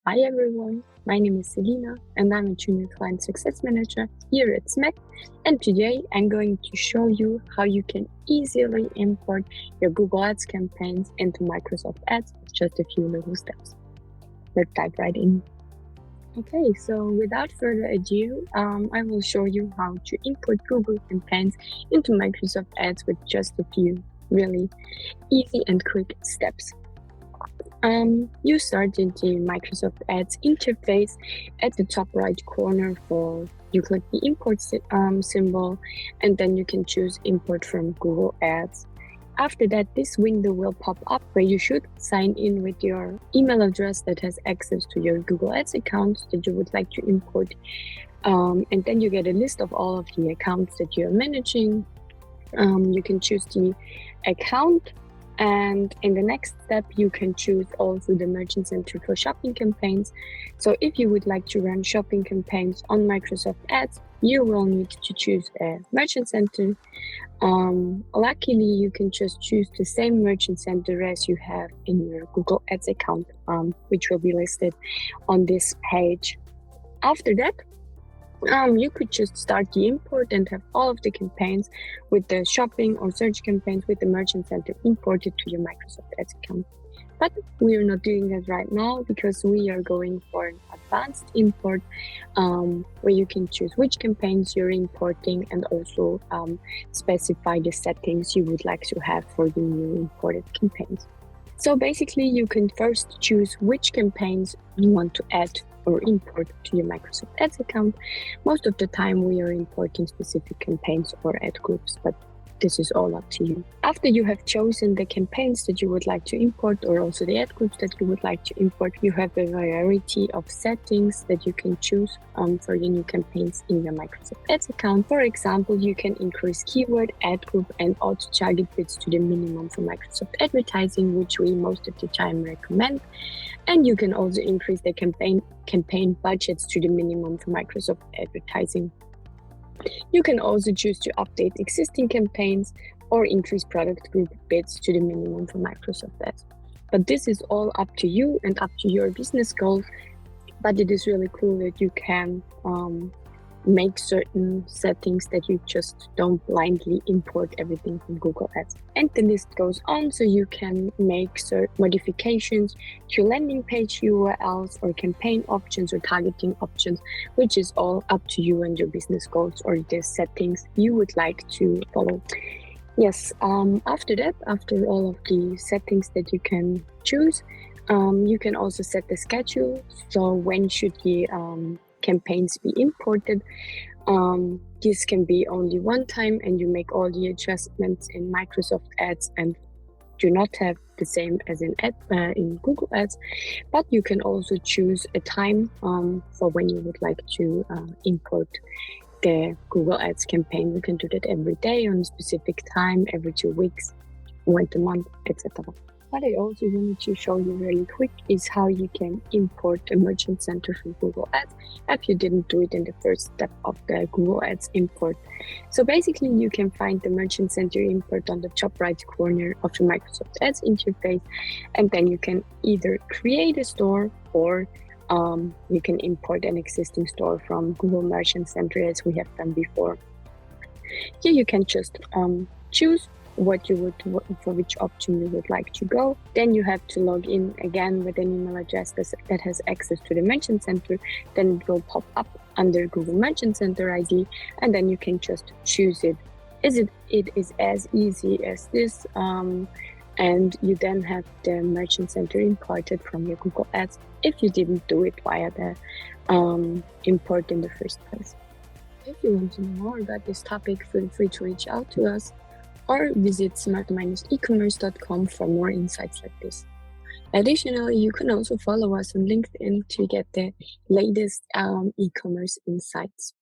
Hi everyone, my name is Selina and I'm a Junior Client Success Manager here at smec, and today I'm going to show you how you can easily import your Google Ads campaigns into Microsoft Ads with just a few little steps. Let's dive right in. Okay, so without further ado, I will show you how to import Google campaigns into Microsoft Ads with just a few really easy and quick steps. You start in the Microsoft Ads interface. At the top right corner, you click the import symbol, and then you can choose import from Google Ads. After that, this window will pop up where you should sign in with your email address that has access to your Google Ads account that you would like to import. And then you get a list of all of the accounts that you're managing. You can choose the account, and in the next step you can choose also the merchant center for shopping campaigns. So if you would like to run shopping campaigns on Microsoft Ads, you will need to choose a merchant center. Luckily, you can just choose the same merchant center as you have in your Google Ads account, which will be listed on this page. After that, you could just start the import and have all of the campaigns with the shopping or search campaigns with the merchant center imported to your Microsoft Ads account. But we are not doing that right now because we are going for an advanced import where you can choose which campaigns you're importing and also specify the settings you would like to have for the new imported campaigns. So basically, you can first choose which campaigns you want to add or import to your Microsoft Ads account. Most of the time, we are importing specific campaigns or ad groups, but this is all up to you. After you have chosen the campaigns that you would like to import or also the ad groups that you would like to import, you have a variety of settings that you can choose for your new campaigns in your Microsoft Ads account. For example, you can increase keyword, ad group, and auto-target bids to the minimum for Microsoft advertising, which we most of the time recommend. And you can also increase the campaign budgets to the minimum for Microsoft advertising. You can also choose to update existing campaigns or increase product group bids to the minimum for Microsoft Ads. But this is all up to you and up to your business goals. But it is really cool that you can make certain settings that you just don't blindly import everything from Google Ads. And the list goes on, so you can make certain modifications to landing page URLs or campaign options or targeting options, which is all up to you and your business goals or the settings you would like to follow. Yes, after that, after all of the settings that you can choose, you can also set the schedule. So when should the campaigns be imported? This can be only one time, and you make all the adjustments in Microsoft Ads and do not have the same as in Google Ads. But you can also choose a time for when you would like to import the Google Ads campaign. You can do that every day on a specific time, every 2 weeks, once a month, etc. What I also wanted to show you really quick is how you can import a merchant center from Google Ads if you didn't do it in the first step of the Google Ads import. So basically, you can find the merchant center import on the top right corner of the Microsoft Ads interface, and then you can either create a store or you can import an existing store from Google Merchant Center as we have done before. Here you can just choose for which option you would like to go. Then you have to log in again with an email address that has access to the Merchant Center. Then it will pop up under Google Merchant Center ID, and then you can just choose it. It is as easy as this, and you then have the Merchant Center imported from your Google Ads if you didn't do it via the import in the first place. If you want to know more about this topic, feel free to reach out to us or visit smart-ecommerce.com for more insights like this. Additionally, you can also follow us on LinkedIn to get the latest e-commerce insights.